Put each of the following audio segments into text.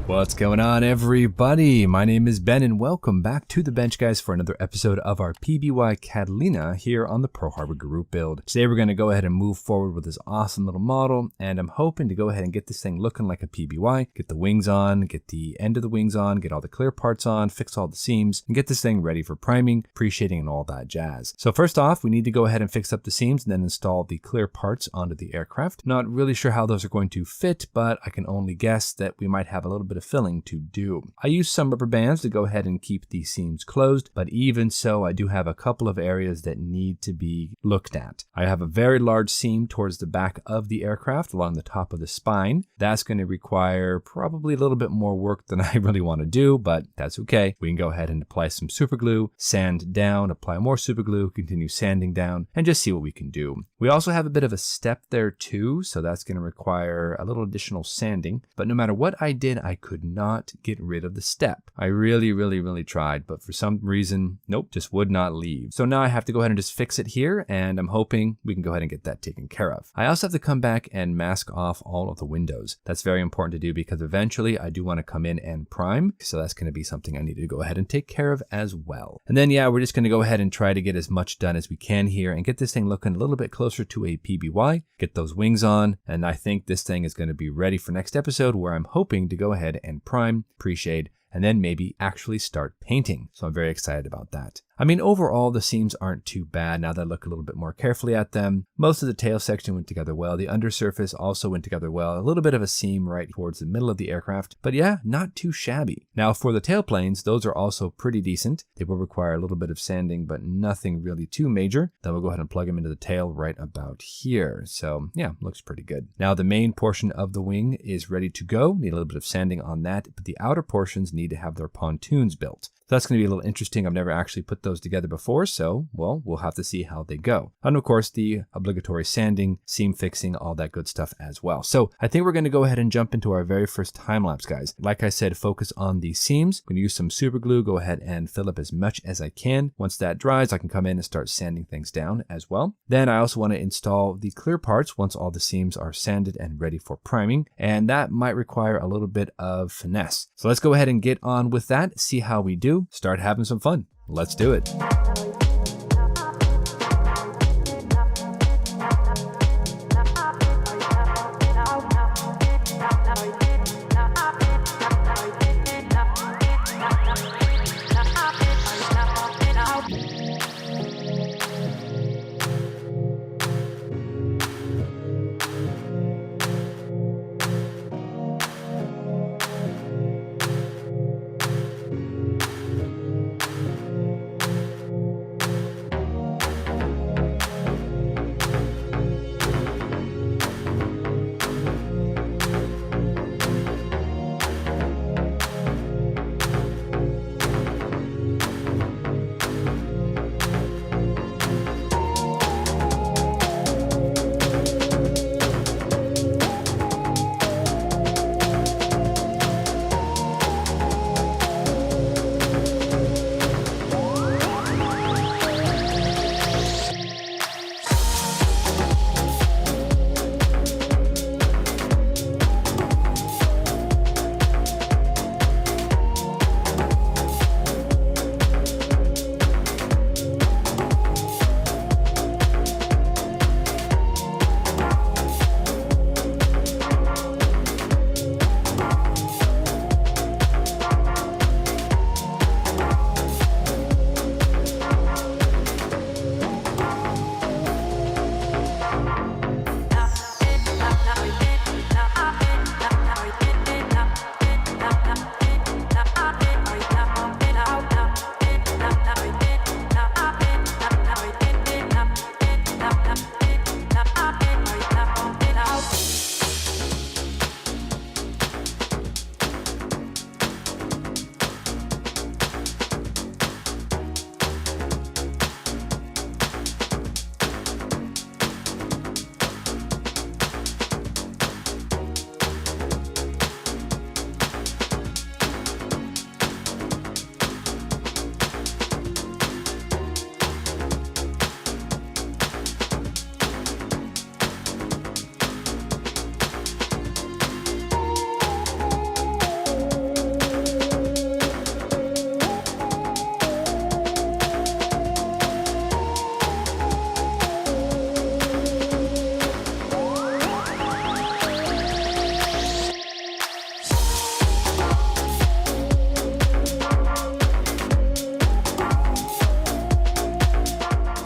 What's going on, everybody? My name is Ben and welcome back to the bench, guys, for another episode of our PBY Catalina here on the Pearl Harbor group build. Today we're going to go ahead and move forward with this awesome little model, and I'm hoping to go ahead and get this thing looking like a PBY, get the wings on, get the end of the wings on, get all the clear parts on, fix all the seams, and get this thing ready for priming, pre-shading, and all that jazz. So first off, we need to go ahead and fix up the seams and then install the clear parts onto the aircraft. Not really sure how those are going to fit, but I can only guess that we might have a little bit of filling to do. I use some rubber bands to go ahead and keep the seams closed, but even so, I do have a couple of areas that need to be looked at. I have a very large seam towards the back of the aircraft along the top of the spine. That's going to require probably a little bit more work than I really want to do, but that's okay. We can go ahead and apply some super glue, sand down, apply more super glue, continue sanding down, and just see what we can do. We also have a bit of a step there too, so that's going to require a little additional sanding, but no matter what I did, I could not get rid of the step. I really tried, but for some reason, nope, just would not leave. So now I have to go ahead and just fix it here, and I'm hoping we can go ahead and get that taken care of. I also have to come back and mask off all of the windows. That's very important to do because eventually I do want to come in and prime, so that's going to be something I need to go ahead and take care of as well. And then yeah, we're just going to go ahead and try to get as much done as we can here and get this thing looking a little bit closer to a PBY, get those wings on, and I think this thing is going to be ready for next episode where I'm hoping to go ahead and prime, pre-shade, and then maybe actually start painting. So I'm very excited about that. I mean, overall, the seams aren't too bad now that I look a little bit more carefully at them. Most of the tail section went together well. The undersurface also went together well. A little bit of a seam right towards the middle of the aircraft, but yeah, not too shabby. Now for the tail planes, those are also pretty decent. They will require a little bit of sanding, but nothing really too major. Then we'll go ahead and plug them into the tail right about here. So yeah, looks pretty good. Now the main portion of the wing is ready to go. Need a little bit of sanding on that, but the outer portions need to have their pontoons built. So that's going to be a little interesting. I've never actually put those together before, so, well, we'll have to see how they go. And of course, the obligatory sanding, seam fixing, all that good stuff as well. So I think we're going to go ahead and jump into our very first time lapse, guys. Like I said, focus on the seams. I'm going to use some super glue, go ahead and fill up as much as I can. Once that dries, I can come in and start sanding things down as well. Then I also want to install the clear parts once all the seams are sanded and ready for priming, and that might require a little bit of finesse. So let's go ahead and get on with that, see how we do. Start having some fun. Let's do it.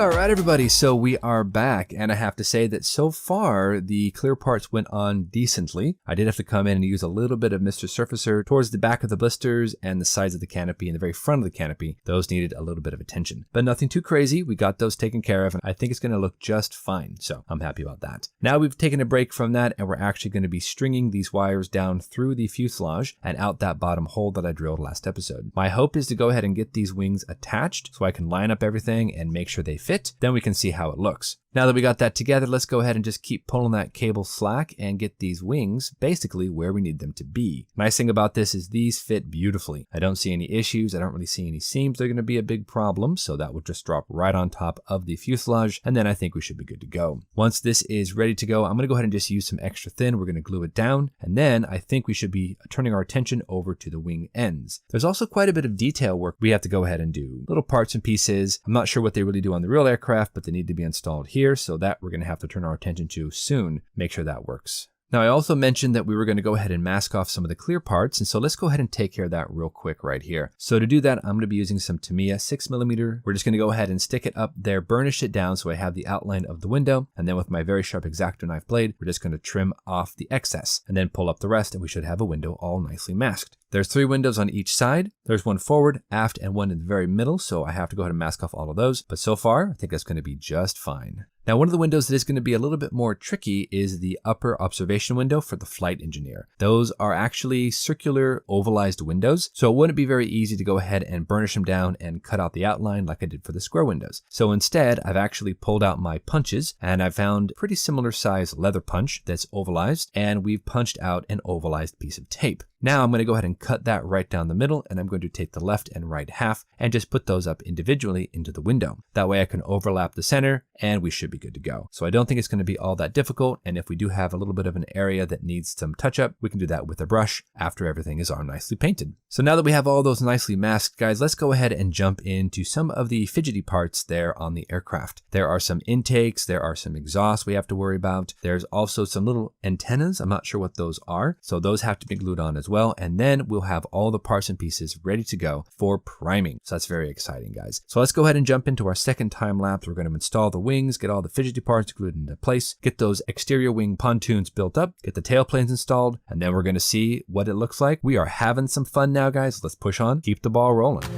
All right, everybody, so we are back, and I have to say that so far the clear parts went on decently. I did have to come in and use a little bit of Mr. Surfacer towards the back of the blisters and the sides of the canopy and the very front of the canopy. Those needed a little bit of attention, but nothing too crazy. We got those taken care of, and I think it's going to look just fine, so I'm happy about that. Now we've taken a break from that, and we're actually going to be stringing these wires down through the fuselage and out that bottom hole that I drilled last episode. My hope is to go ahead and get these wings attached so I can line up everything and make sure they fit. Then we can see how it looks. Now that we got that together, let's go ahead and just keep pulling that cable slack and get these wings basically where we need them to be. Nice thing about this is these fit beautifully. I don't see any issues. I don't really see any seams. They're going to be a big problem, so that will just drop right on top of the fuselage, and then I think we should be good to go. Once this is ready to go, I'm going to go ahead and just use some extra thin. We're going to glue it down, and then I think we should be turning our attention over to the wing ends. There's also quite a bit of detail work we have to go ahead and do. Little parts and pieces. I'm not sure what they really do on the real aircraft, but they need to be installed here, so that we're going to have to turn our attention to soon. Make sure that works. Now, I also mentioned that we were going to go ahead and mask off some of the clear parts, and so let's go ahead and take care of that real quick right here. So to do that, I'm going to be using some Tamiya 6mm. We're just going to go ahead and stick it up there, burnish it down so I have the outline of the window, and then with my very sharp X-Acto knife blade, we're just going to trim off the excess, and then pull up the rest, and we should have a window all nicely masked. There's 3 windows on each side. There's one forward, aft, and one in the very middle, so I have to go ahead and mask off all of those. But so far, I think that's going to be just fine. Now, one of the windows that is going to be a little bit more tricky is the upper observation window for the flight engineer. Those are actually circular ovalized windows, so it wouldn't be very easy to go ahead and burnish them down and cut out the outline like I did for the square windows. So instead, I've actually pulled out my punches, and I found a pretty similar size leather punch that's ovalized, and we've punched out an ovalized piece of tape. Now I'm going to go ahead and cut that right down the middle, and I'm going to take the left and right half and just put those up individually into the window. That way I can overlap the center and we should be good to go. So I don't think it's going to be all that difficult, and if we do have a little bit of an area that needs some touch up, we can do that with a brush after everything is all nicely painted. So now that we have all those nicely masked, guys, let's go ahead and jump into some of the fidgety parts there on the aircraft. There are some intakes, there are some exhausts we have to worry about. There's also some little antennas. I'm not sure what those are, so those have to be glued on as well, and then we'll have all the parts and pieces ready to go for priming. So that's very exciting, guys. So let's go ahead and jump into our second time lapse. We're going to install the wings, get all the fidgety parts glued into place, get those exterior wing pontoons built up, get the tailplanes installed, and then we're going to see what it looks like. We are having some fun now, guys. Let's push on, keep the ball rolling.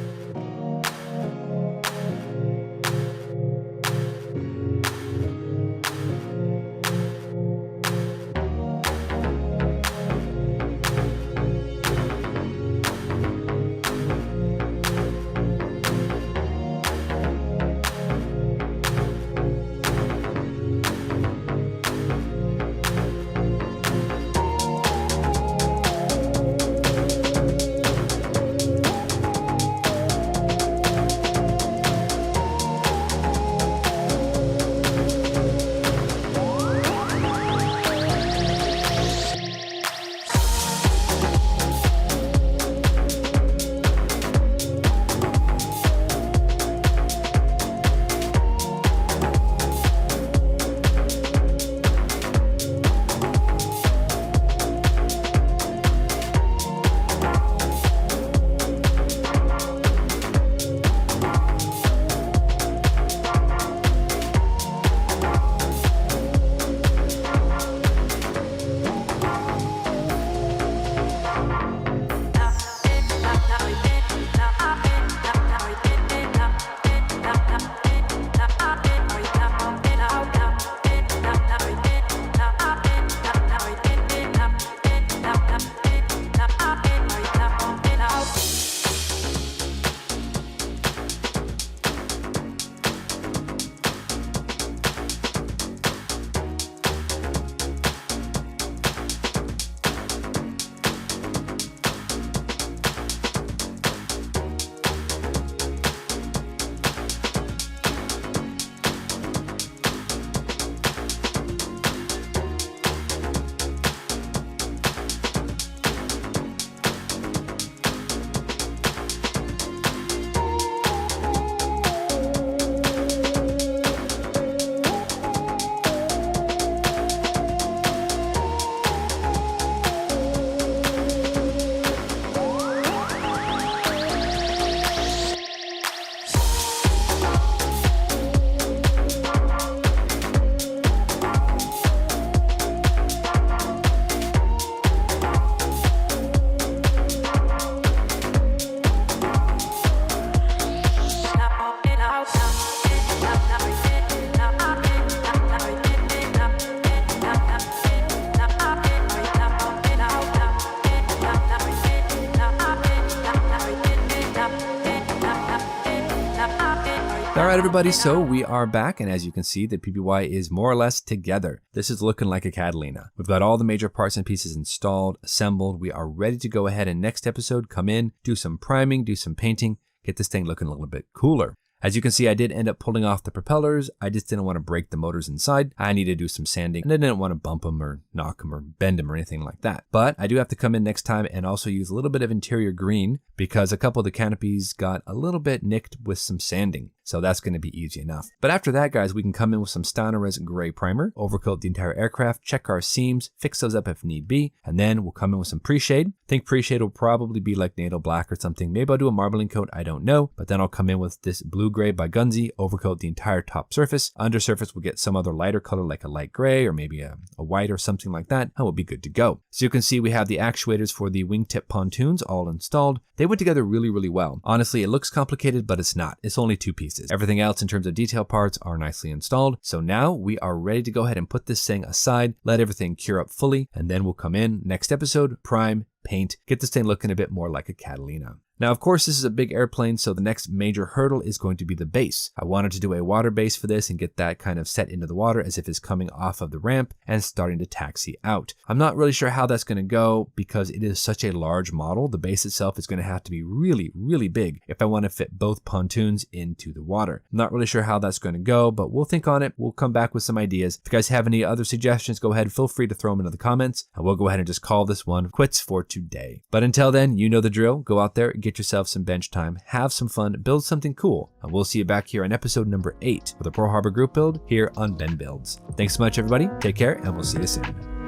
All right, everybody, so we are back, and as you can see, the PBY is more or less together. This is looking like a Catalina. We've got all the major parts and pieces installed, assembled. We are ready to go ahead and next episode come in, do some priming, do some painting, get this thing looking a little bit cooler. As you can see, I did end up pulling off the propellers. I just didn't want to break the motors inside. I needed to do some sanding, and I didn't want to bump them or knock them or bend them or anything like that. But I do have to come in next time and also use a little bit of interior green because a couple of the canopies got a little bit nicked with some sanding. So that's going to be easy enough. But after that, guys, we can come in with some Steiner's gray primer, overcoat the entire aircraft, check our seams, fix those up if need be, and then we'll come in with some pre-shade. I think pre-shade will probably be like NATO black or something. Maybe I'll do a marbling coat, I don't know. But then I'll come in with this blue-gray by Gunzy, overcoat the entire top surface. Undersurface will get some other lighter color like a light gray or maybe a white or something like that, and we'll be good to go. So you can see we have the actuators for the wingtip pontoons all installed. They went together really, really well. Honestly, it looks complicated, but it's not. It's only two pieces. Everything else in terms of detail parts are nicely installed. So now we are ready to go ahead and put this thing aside, let everything cure up fully, and then we'll come in next episode, prime, paint, get this thing looking a bit more like a Catalina. Now, of course, this is a big airplane, so the next major hurdle is going to be the base. I wanted to do a water base for this and get that kind of set into the water as if it's coming off of the ramp and starting to taxi out. I'm not really sure how that's going to go because it is such a large model. The base itself is going to have to be really, really big if I want to fit both pontoons into the water. I'm not really sure how that's going to go, but we'll think on it. We'll come back with some ideas. If you guys have any other suggestions, go ahead, feel free to throw them into the comments, and we'll go ahead and just call this one quits for today. But until then, you know the drill. Go out there, get yourself some bench time, have some fun, build something cool, and we'll see you back here on episode number 8 for the Pearl Harbor group build here on Ben Builds. Thanks so much, everybody. Take care, and we'll see you soon.